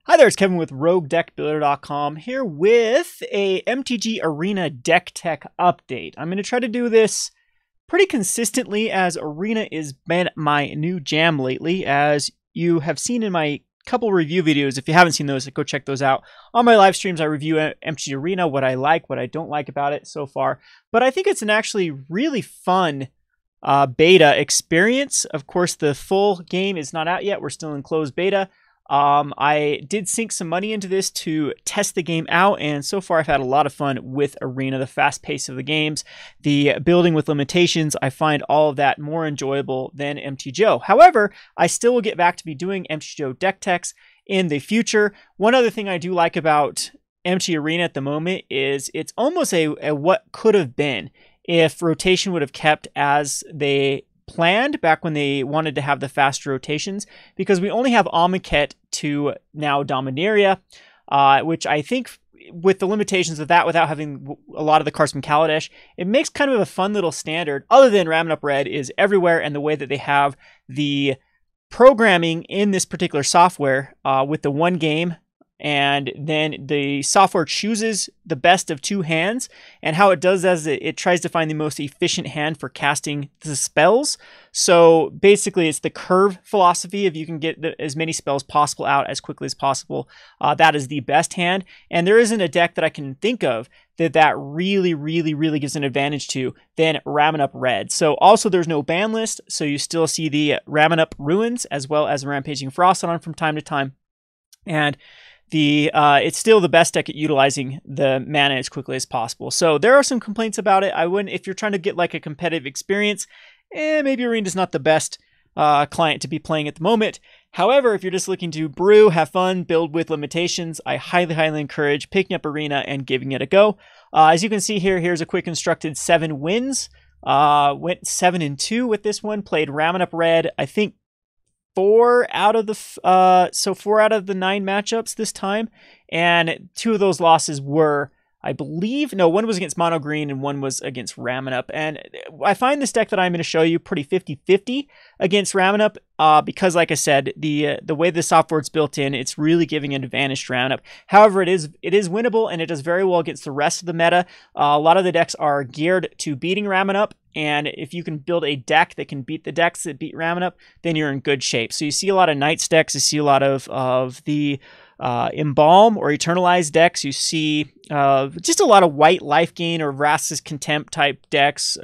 Hi there, it's Kevin with RogueDeckBuilder.com here with a MTG Arena deck tech update. I'm going to try to do this pretty consistently as Arena has been my new jam lately. As you have seen in my couple review videos, if you haven't seen those, go check those out. On my live streams, I review MTG Arena, what I like, what I don't like about it so far. But I think it's an actually really fun beta experience. Of course, the full game is not out yet. We're still in closed beta. I did sink some money into this to test the game out, and so far I've had a lot of fun with Arena. The fast pace of the games, the building with limitations, I find all of that more enjoyable than MTGO. However, I still will get back to be doing MTGO deck techs in the future. One other thing I do like about MTG Arena at the moment is it's almost a what could have been if rotation would have kept as they planned back when they wanted to have the faster rotations, because we only have Amonkhet to now Dominaria, which I think with the limitations of that, without having a lot of the cards from Kaladesh, it makes kind of a fun little standard, other than Ramming Up Red is everywhere, and the way that they have the programming in this particular software with the one game, and then the software chooses the best of two hands, and how it does that is it tries to find the most efficient hand for casting the spells. So basically it's the curve philosophy. If you can get as many spells possible out as quickly as possible, that is the best hand. And there isn't a deck that I can think of that really gives an advantage to than Ramming Up Red. So also there's no ban list, so you still see the Ramming Up Ruins as well as Rampaging Frostodon from time to time. And it's still the best deck at utilizing the mana as quickly as possible. So there are some complaints about it. I wouldn't, if you're trying to get like a competitive experience, maybe Arena's not the best client to be playing at the moment. However, if you're just looking to brew, have fun, build with limitations, I highly encourage picking up Arena and giving it a go. As you can see here, here's a quick constructed 7 wins. Went 7-2 with this one. Played Ramming Up Red, I think 4 out of the 9 matchups this time, and 2 of those losses were, I believe, no, one was against Mono Green and one was against Ramming Up. And I find this deck that I'm going to show you pretty 50-50 against Ramming Up because, like I said, the way the software is built in, it's really giving an advantage to Ramming Up. However, it is winnable, and it does very well against the rest of the meta. A lot of the decks are geared to beating Ramming Up, and if you can build a deck that can beat the decks that beat Ramming Up, then you're in good shape. So you see a lot of Knights decks, you see a lot of the Embalm or Eternalized decks, you see just a lot of white life gain or Vraska's Contempt type decks,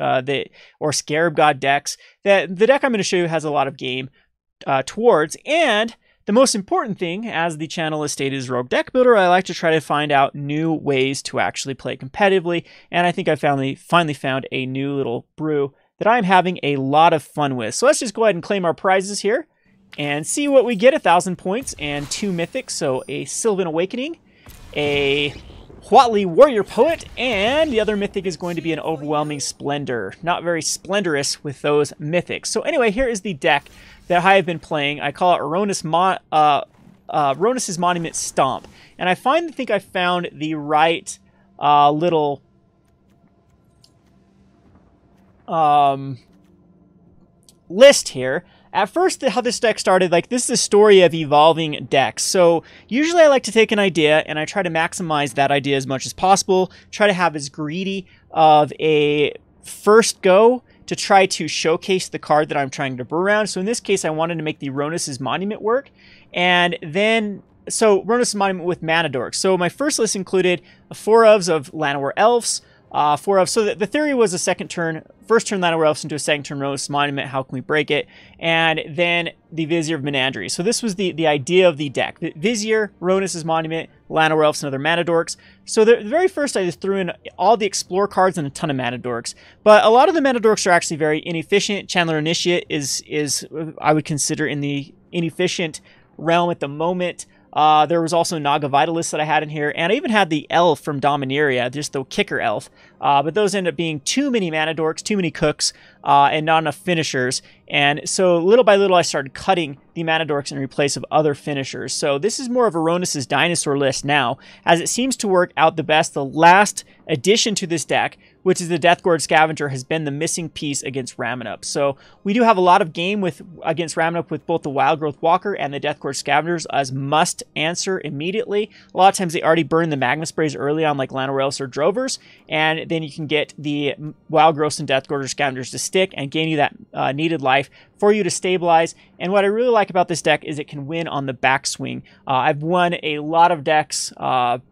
or Scarab God decks. That the deck I'm going to show you has a lot of game towards. And the most important thing, as the channel is stated, is Rogue Deck Builder. I like to try to find out new ways to actually play competitively, and I think I finally found a new little brew that I'm having a lot of fun with. So let's just go ahead and claim our prizes here and see what we get. 1,000 points and 2 mythics, so a Sylvan Awakening, a Huatli Warrior Poet, and the other mythic is going to be an Overwhelming Splendor. Not very splendorous with those mythics. So anyway, here is the deck that I have been playing. I call it Rhonas Monument Stomp. And I think I found the right little list here. At first, how this deck started, like, this is a story of evolving decks. So usually I like to take an idea and I try to maximize that idea as much as possible, try to have as greedy of a first go to try to showcase the card that I'm trying to brew around. So in this case, I wanted to make the Rhonas' Monument work. And then, so Rhonas' Monument with Mana Dorks. So my first list included 4 ofs of Llanowar Elves, 4 of, so the theory was a first turn Llanowar Elves into a second turn Rhonas Monument, how can we break it? And then the Vizier of Menagerie. So this was the idea of the deck. The Vizier, Rhonas' Monument, Llanowar Elves, and other Mana Dorks. So the very first I just threw in all the Explore cards and a ton of Mana Dorks. But a lot of the Mana Dorks are actually very inefficient. Chandler Initiate is I would consider in the inefficient realm at the moment. There was also Naga Vitalist that I had in here, and I even had the Elf from Dominaria, just the Kicker Elf, but those ended up being too many Mana Dorks, too many cooks, and not enough finishers, and so little by little I started cutting the Mana Dorks in replace of other finishers. So this is more of a Rhonas' Dinosaur list now, as it seems to work out the best. The last addition to this deck which is the Deathgorge Scavenger, has been the missing piece against Ramanup. So we do have a lot of game against Ramanup with both the Wildgrowth Walker and the Deathgorge Scavengers as must answer immediately. A lot of times they already burn the Magma Sprays early on, like Llanowar Elves or Drovers, and then you can get the Wildgrowths and Deathgorge Scavengers to stick and gain you that needed life for you to stabilize. And what I really like about this deck is it can win on the backswing. I've won a lot of decks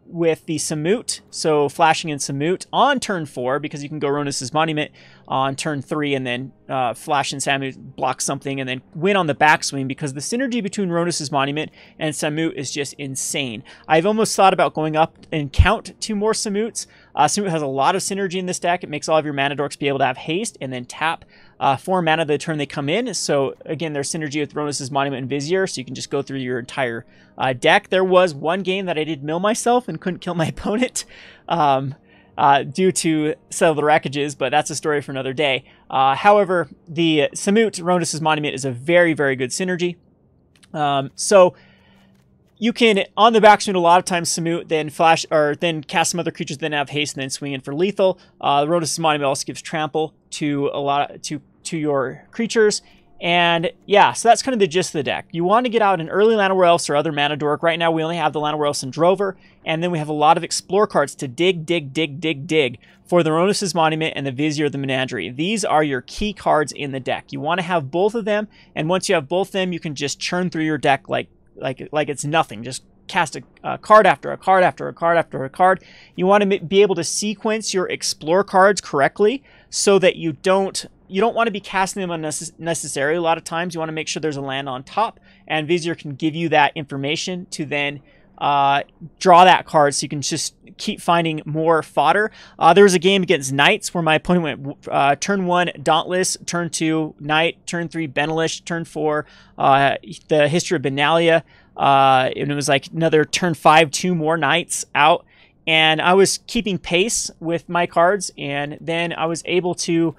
with the Samut, so flashing in Samut on turn 4, because you can go Rhonas' Monument on turn 3 and then flash in Samut, block something, and then win on the backswing, because the synergy between Rhonas' Monument and Samut is just insane. I've almost thought about going up and count 2 more Samuts. Samut has a lot of synergy in this deck. It makes all of your mana dorks be able to have haste and then tap 4 mana the turn they come in. So again, there's synergy with Rhonas' Monument and Vizier, so you can just go through your entire deck. There was one game that I did mill myself and couldn't kill my opponent due to Settle the Wreckages, but that's a story for another day. However, the Samut Rhonas' Monument is a very, very good synergy. So you can, on the backswing, a lot of times Samut, then flash, or then cast some other creatures, then have haste, and then swing in for lethal. The Rhonas' Monument also gives trample to to your creatures. And yeah, so that's kind of the gist of the deck. You want to get out an early Llanowar Elves or other mana dork. Right now we only have the Llanowar Elves and Drover, and then we have a lot of Explore cards to dig for the Rhonas' Monument and the Vizier of the Menagerie. These are your key cards in the deck. You want to have both of them, and once you have both of them, you can just churn through your deck like it's nothing. Just cast a card after a card after a card after a card. You want to be able to sequence your Explore cards correctly so that you don't want to be casting them unnecessarily. A lot of times you want to make sure there's a land on top, and Vizier can give you that information to then draw that card, so you can just keep finding more fodder. There was a game against Knights where my opponent went turn 1 Dauntless, turn 2 Knight, turn 3 Benelish, turn 4 the History of Benalia, and it was like another turn 5 2 more Knights out, and I was keeping pace with my cards, and then I was able to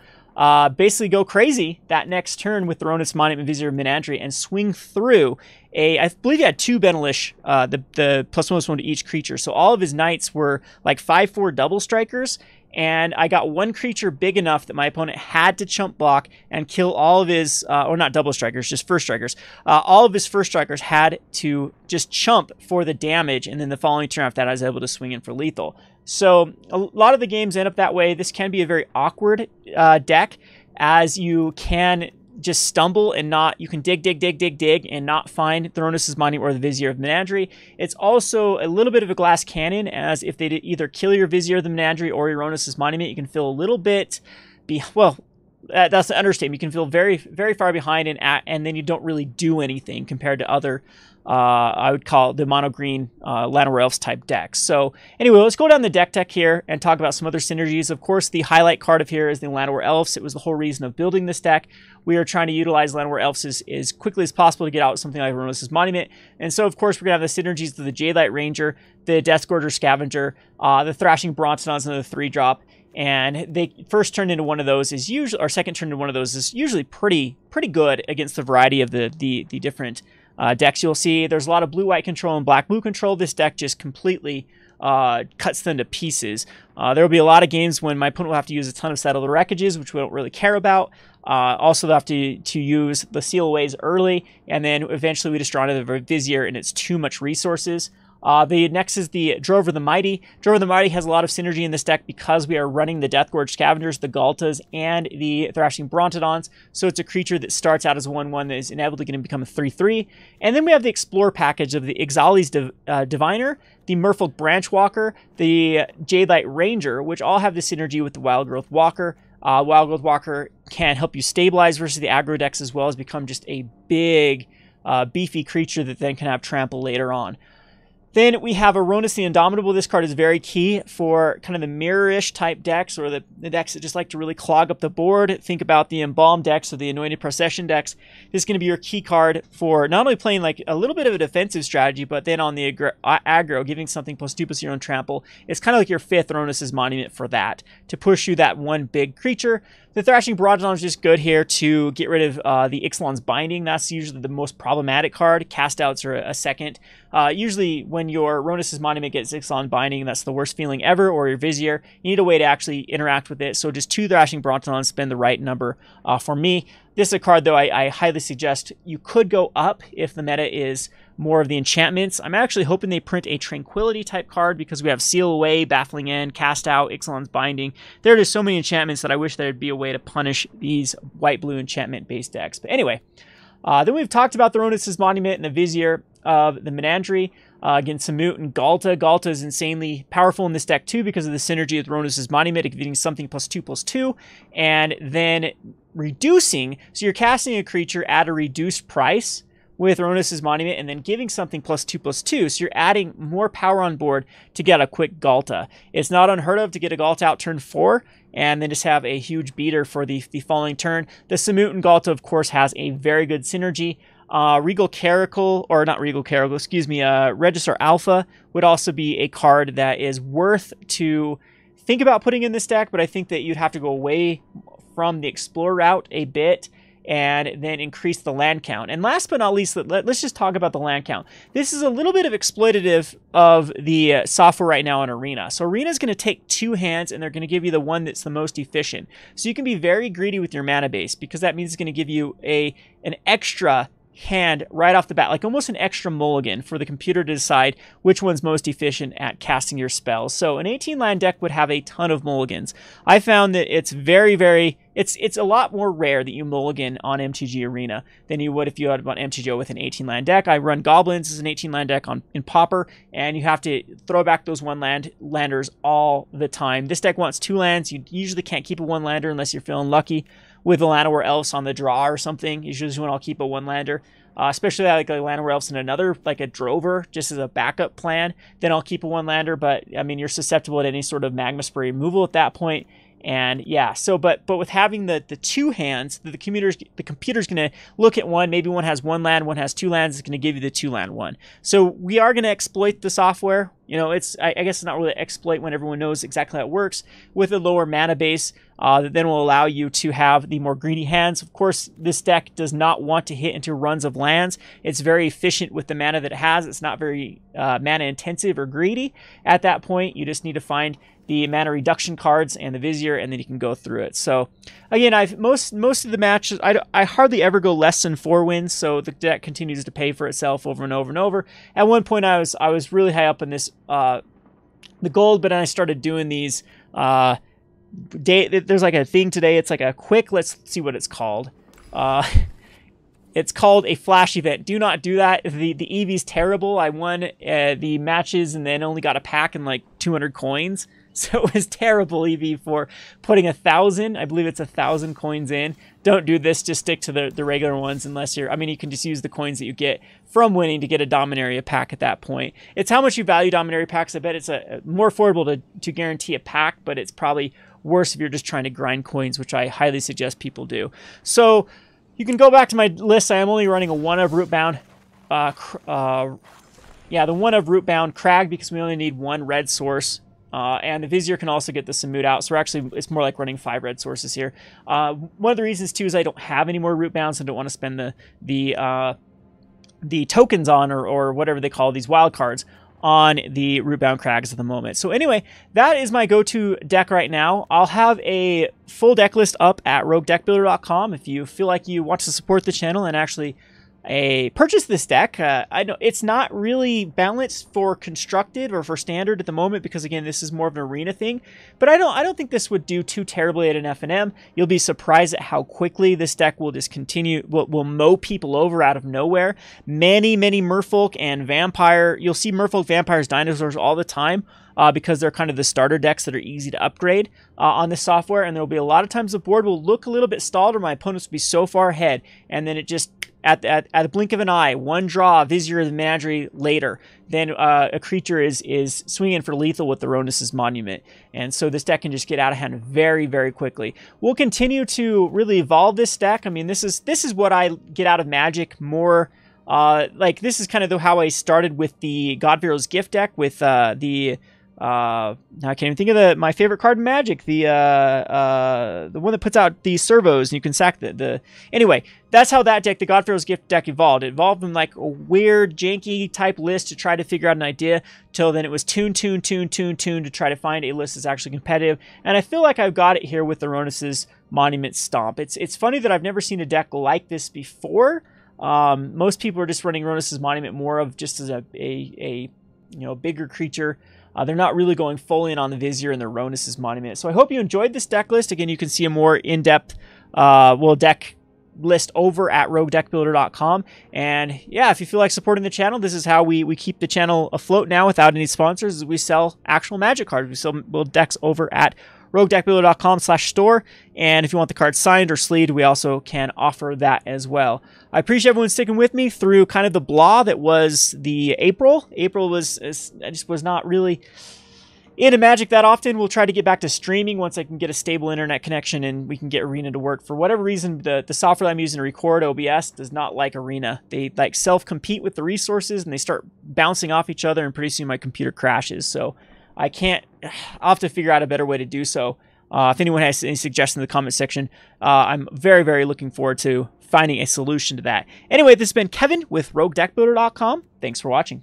basically go crazy that next turn with the Rhonas Monument and Vizier of Menagerie and swing through I believe he had 2 Benelish, the +1/+1 to each creature. So all of his Knights were like 5/4 double strikers, and I got one creature big enough that my opponent had to chump block and kill all of his, or not double strikers, just first strikers. All of his first strikers had to just chump for the damage, and then the following turn after that I was able to swing in for lethal. So a lot of the games end up that way. This can be a very awkward deck, as you can just stumble and you can dig and not find the Rhonas' Monument or the Vizier of Menagerie. It's also a little bit of a glass cannon, as if they either kill your Vizier of the Menagerie or your Rhonas' Monument, you can feel a little bit, well, that's the understatement. You can feel very, very far behind, and then you don't really do anything compared to other, I would call the mono-green Llanowar Elves type decks. So anyway, let's go down the deck tech here and talk about some other synergies. Of course, the highlight card of here is the Llanowar Elves. It was the whole reason of building this deck. We are trying to utilize Llanowar Elves as quickly as possible to get out something like Rhonas' Monument. And so, of course, we're going to have the synergies of the Jadelight Ranger, the Deathgorge Scavenger, the Thrashing Brontodon, another 3-drop. And they first turn into one of those is usually, or second turn into one of those is usually pretty good against the variety of the different decks you'll see. There's a lot of blue-white control and black-blue control. This deck just completely cuts them to pieces. There will be a lot of games when my opponent will have to use a ton of Settle the Wreckages, which we don't really care about. Also, they'll have to use the Seal Aways early, and then eventually we just draw into the Vizier, and it's too much resources. Next is the Drover the Mighty. Drover the Mighty has a lot of synergy in this deck because we are running the Deathgorge Scavengers, the Ghaltas, and the Thrashing Brontodons. So it's a creature that starts out as a 1/1 that is inevitably going to become a 3/3. And then we have the Explore package of the Ixalli's Diviner, the Merfolk Branchwalker, the Jadelight Ranger, which all have the synergy with the Wildgrowth Walker. Wildgrowth Walker can help you stabilize versus the aggro decks, as well as become just a big, beefy creature that then can have trample later on. Then we have a Rhonas the Indomitable. This card is very key for kind of the mirror-ish type decks, or the decks that just like to really clog up the board. Think about the Embalm decks or the Anointed Procession decks. This is going to be your key card for not only playing like a little bit of a defensive strategy, but then on the aggro, giving something +2/+0 trample. It's kind of like your 5th Rhonas' Monument for that, to push you that one big creature. The Thrashing Brontodon is just good here to get rid of the Ixalli's Binding. That's usually the most problematic card. Cast outs are a second. Usually when your Rhonas' Monument gets Ixalli's Binding, that's the worst feeling ever, or your Vizier, you need a way to actually interact with it. So just 2 Thrashing Brontodons spend the right number for me. This is a card, though, I highly suggest you could go up if the meta is more of the enchantments. I'm actually hoping they print a Tranquility type card because we have Seal Away, Baffling End, Cast Out, Ixalli's Binding. There are just so many enchantments that I wish there'd be a way to punish these white-blue enchantment-based decks. But anyway, then we've talked about the Rhonas' Monument and the Vizier of the Menagerie. Again, Samut and Ghalta. Ghalta is insanely powerful in this deck too because of the synergy with Rhonas' Monument, giving something +2/+2, and then reducing. So you're casting a creature at a reduced price with Rhonas' Monument and then giving something +2/+2. So you're adding more power on board to get a quick Ghalta. It's not unheard of to get a Ghalta out turn 4 and then just have a huge beater for the following turn. The Samut and Ghalta, of course, has a very good synergy. Regal Caracal, or not Regal Caracal, excuse me, Register Alpha would also be a card that is worth to think about putting in this deck, but I think that you'd have to go away from the Explore route a bit and then increase the land count. And last but not least, let's just talk about the land count. This is a little bit of exploitative of the software right now in Arena. So Arena is going to take 2 hands and they're going to give you the one that's the most efficient. So you can be very greedy with your mana base because that means it's going to give you an extra hand right off the bat, like almost an extra mulligan for the computer to decide which one's most efficient at casting your spells. So an 18 land deck would have a ton of mulligans. I found that it's it's a lot more rare that you mulligan on MTG Arena than you would if you had on MTGO with an 18 land deck. I run Goblins as an 18 land deck in Pauper, and you have to throw back those landers all the time. This deck wants 2 lands. You usually can't keep a 1-lander unless you're feeling lucky with the Llanowar Elves on the draw or something. Usually when I'll keep a 1-lander, especially like a Llanowar Elves and another, like a Drover, just as a backup plan, then I'll keep a 1-lander. But I mean, you're susceptible to any sort of Magma Spray removal at that point. And yeah, so but with having the 2 hands, the computer's going to look at one. Maybe one has 1 land, one has 2 lands. It's going to give you the 2-land one. So we are going to exploit the software. You know, I guess it's not really exploit when everyone knows exactly how it works with a lower mana base. That then will allow you to have the more greedy hands. Of course, this deck does not want to hit into runs of lands. It's very efficient with the mana that it has. It's not very mana intensive or greedy. At that point, you just need to find the mana reduction cards and the Vizier, and then you can go through it. So again, most of the matches, I hardly ever go less than 4 wins, so the deck continues to pay for itself over and over and over. At one point, I was really high up in this the gold, but then I started doing these there's like a thing today. It's like a quick, let's see what it's called. It's called a flash event. Do not do that. The EV's terrible. I won the matches and then only got a pack and like 200 coins. So it was terrible EV for putting 1,000. I believe it's 1,000 coins in. Don't do this. Just stick to the regular ones unless you're, I mean, you can just use the coins that you get from winning to get a Dominaria pack at that point. It's how much you value Dominaria packs. I bet it's more affordable to guarantee a pack, but it's probably worse if you're just trying to grind coins, which I highly suggest people do. So you can go back to my list. I am only running a 1 of Rootbound. The 1 of Rootbound Crag because we only need 1 red source. And the Vizier can also get the Samut out. So it's more like running 5 red sources here. One of the reasons too is I don't have any more Rootbounds. I don't want to spend the tokens on or whatever they call these wild cards on the Rootbound Crags at the moment. So anyway, that is my go-to deck right now. I'll have a full deck list up at roguedeckbuilder.com if you feel like you want to support the channel and actually purchase this deck. I know it's not really balanced for constructed or for standard at the moment because again, this is more of an arena thing. But I don't think this would do too terribly at an FNM. You'll be surprised at how quickly this deck will just continue, will mow people over out of nowhere. Many Merfolk and Vampire. You'll see Merfolk, Vampires, Dinosaurs all the time. Because they're kind of the starter decks that are easy to upgrade on this software. And there will be a lot of times the board will look a little bit stalled or my opponents will be so far ahead. And then it just, at the blink of an eye, 1 draw, Vizier of the Menagerie later, then a creature is swinging for lethal with the Rhonas' Monument. And so this deck can just get out of hand very, very quickly. We'll continue to really evolve this deck. I mean, this is what I get out of Magic more. Like this is kind of how I started with the God Pharaoh's Gift deck with the I can't even think of my favorite card in Magic, the one that puts out these servos and you can sack the anyway, that's how that deck, the Godpharaoh's Gift deck, evolved. It evolved from like a weird janky type list to try to figure out an idea, till then it was tune to try to find a list that's actually competitive, and I feel like I've got it here with the Rhonas' Monument Stomp. It's funny that I've never seen a deck like this before. Most people are just running Rhonas' Monument more of just as a you know, bigger creature. They're not really going full in on the Vizier and the Rhonas' Monument. So I hope you enjoyed this deck list. Again, you can see a more in-depth deck list over at roguedeckbuilder.com. And yeah, if you feel like supporting the channel, this is how we keep the channel afloat now without any sponsors. We sell actual Magic cards. We sell decks over at roguedeckbuilder.com/store, and if you want the card signed or sleeved, we also can offer that as well. I appreciate everyone sticking with me through kind of the blah that was the April. I just was not really into Magic that often. We'll try to get back to streaming once I can get a stable internet connection and we can get Arena to work. For whatever reason, the software I'm using to record, OBS, does not like Arena. They like self-compete with the resources and they start bouncing off each other, and pretty soon my computer crashes. So I'll have to figure out a better way to do so. If anyone has any suggestions in the comment section, I'm very, very looking forward to finding a solution to that. Anyway, this has been Kevin with RogueDeckBuilder.com. Thanks for watching.